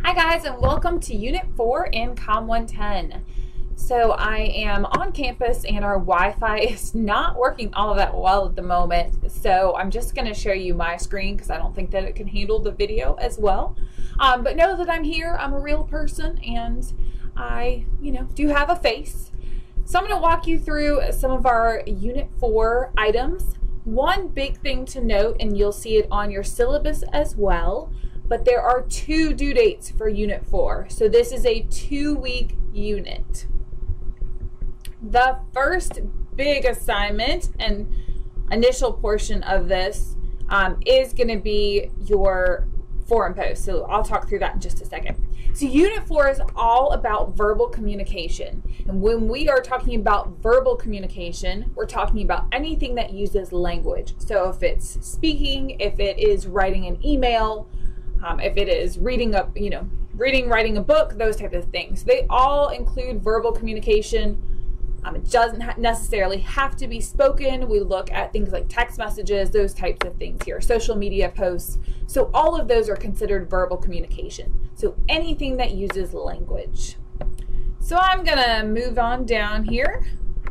Hi guys, and welcome to Unit 4 in Com 110. So I am on campus and our Wi-Fi is not working all that well at the moment. So I'm just going to show you my screen because I don't think that it can handle the video as well. But know that I'm here, I'm a real person, and I, do have a face. So I'm going to walk you through some of our Unit 4 items. One big thing to note, and you'll see it on your syllabus as well, but there are 2 due dates for Unit 4. So this is a 2-week unit. The first big assignment and initial portion of this is going to be your forum post. So I'll talk through that in just a second. So Unit 4 is all about verbal communication. And when we are talking about verbal communication, we're talking about anything that uses language. So if it's speaking, if it is writing an email, if it is writing a book, those types of things. They all include verbal communication. It doesn't necessarily have to be spoken. We look at things like text messages, those types of things here, social media posts. So all of those are considered verbal communication. So anything that uses language. So I'm gonna move on down here.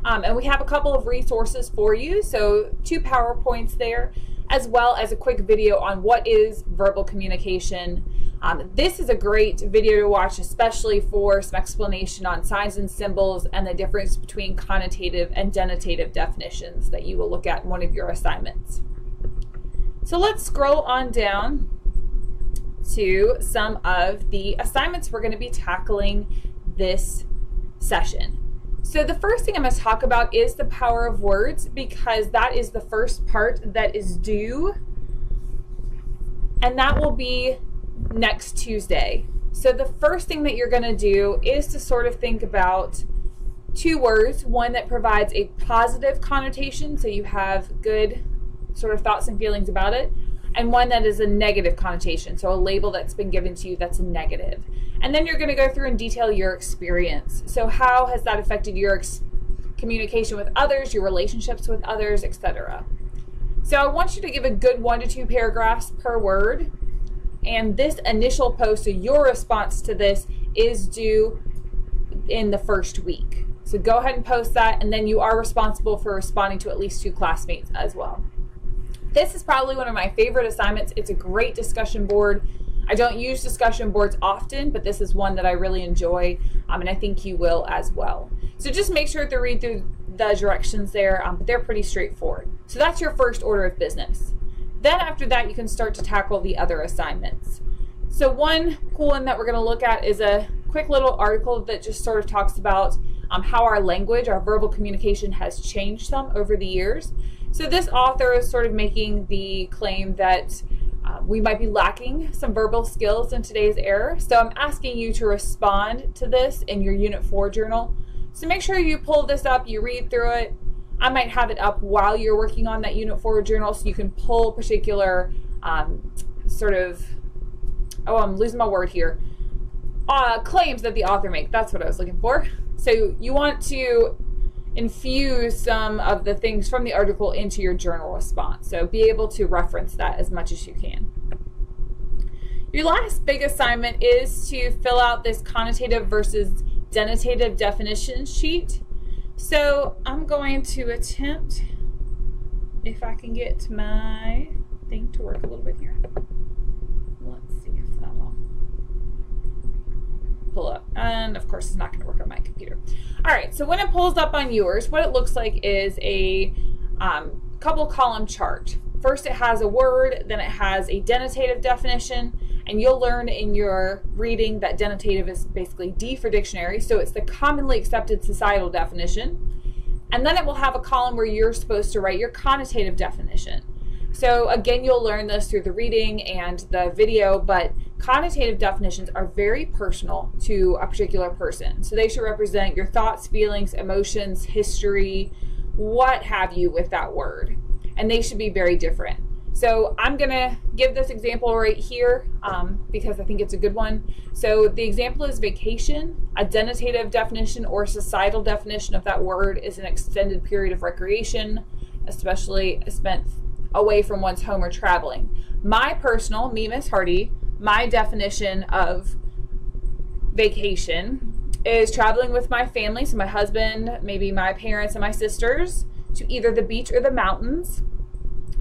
And we have a couple of resources for you. So 2 PowerPoints there, as well as a quick video on what is verbal communication. This is a great video to watch, especially for some explanation on signs and symbols and the difference between connotative and denotative definitions that you will look at in one of your assignments. So let's scroll on down to some of the assignments we're going to be tackling this session. So the first thing I'm going to talk about is the power of words, because that is the first part that is due, and that will be next Tuesday. So the first thing that you're going to do is to sort of think about 2 words, one that provides a positive connotation, so you have good sort of thoughts and feelings about it, and one that is a negative connotation, so a label that's been given to you that's negative. And then you're going to go through and detail your experience. So how has that affected your communication with others, your relationships with others, etc. So I want you to give a good 1 to 2 paragraphs per word. And this initial post, so your response to this, is due in the first week. So go ahead and post that, and then you are responsible for responding to at least 2 classmates as well. This is probably one of my favorite assignments. It's a great discussion board. I don't use discussion boards often, but this is one that I really enjoy, and I think you will as well. So just make sure to read through the directions there, but they're pretty straightforward. So that's your first order of business. Then after that, you can start to tackle the other assignments. So one cool one that we're going to look at is a quick little article that just sort of talks about how our language, our verbal communication has changed some over the years. So this author is sort of making the claim that we might be lacking some verbal skills in today's era. So I'm asking you to respond to this in your Unit 4 journal. So make sure you pull this up, you read through it. I might have it up while you're working on that Unit 4 journal so you can pull particular I'm losing my word here. Claims that the author makes. That's what I was looking for. So you want to infuse some of the things from the article into your journal response. So be able to reference that as much as you can. Your last big assignment is to fill out this connotative versus denotative definition sheet. So I'm going to attempt, if I can get my thing to work a little bit here. Let's see if that will pull up. And of course, it's not going to work on my computer. All right, so when it pulls up on yours, what it looks like is a couple column chart. First, it has a word, then it has a denotative definition, and you'll learn in your reading that denotative is basically D for dictionary, so it's the commonly accepted societal definition. And then it will have a column where you're supposed to write your connotative definition. So again, you'll learn this through the reading and the video, but connotative definitions are very personal to a particular person. So they should represent your thoughts, feelings, emotions, history, what have you with that word. And they should be very different. So I'm going to give this example right here because I think it's a good one. So the example is vacation. A denotative definition or societal definition of that word is an extended period of recreation, especially spent away from one's home or traveling. My personal, me, Miss Hardy, my definition of vacation is traveling with my family, so my husband, maybe my parents and my sisters, to either the beach or the mountains.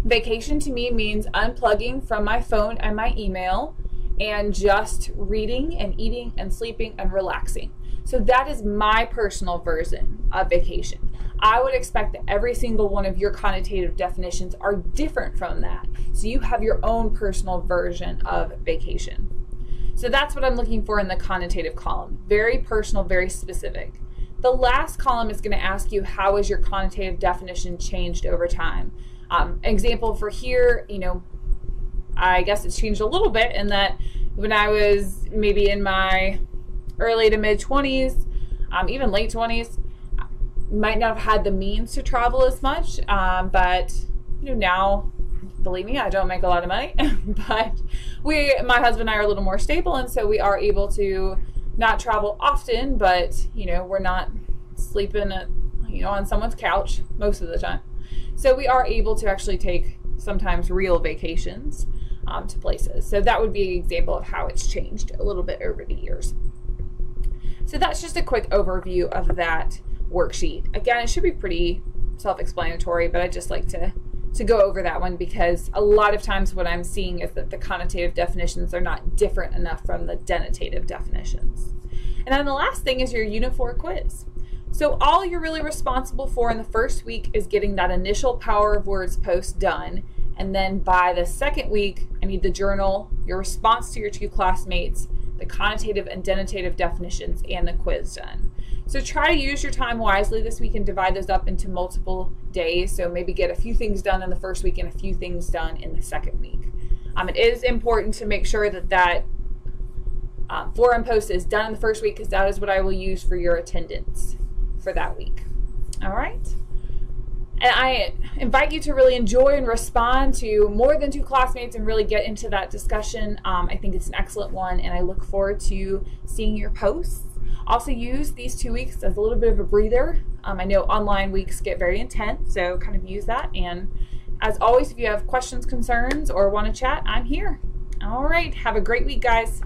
Vacation to me means unplugging from my phone and my email and just reading and eating and sleeping and relaxing. So that is my personal version of vacation. I would expect that every single one of your connotative definitions are different from that. So you have your own personal version of vacation. So that's what I'm looking for in the connotative column. Very personal, very specific. The last column is going to ask you, how has your connotative definition changed over time? Example for here, I guess it's changed a little bit in that when I was maybe in my early to mid 20s, even late 20s, might not have had the means to travel as much, but now, believe me, I don't make a lot of money, but my husband and I are a little more stable, and so we are able to not travel often, but we're not sleeping on someone's couch most of the time. So we are able to actually take sometimes real vacations to places. So that would be an example of how it's changed a little bit over the years. So that's just a quick overview of that worksheet. Again, it should be pretty self-explanatory, but I just like to go over that one because a lot of times what I'm seeing is that the connotative definitions are not different enough from the denotative definitions. And then the last thing is your Unit 4 quiz. So all you're really responsible for in the first week is getting that initial Power of Words post done. And then by the second week, I need the journal, your response to your two classmates, the connotative and denotative definitions, and the quiz done. So try to use your time wisely this week and divide those up into multiple days. So maybe get a few things done in the first week and a few things done in the second week. It is important to make sure that forum post is done in the first week because that is what I will use for your attendance for that week. All right. And I invite you to really enjoy and respond to more than two classmates and really get into that discussion. I think it's an excellent one, and I look forward to seeing your posts. Also use these 2 weeks as a little bit of a breather. I know online weeks get very intense, so kind of use that. And as always, if you have questions, concerns, or want to chat, I'm here. All right. Have a great week, guys.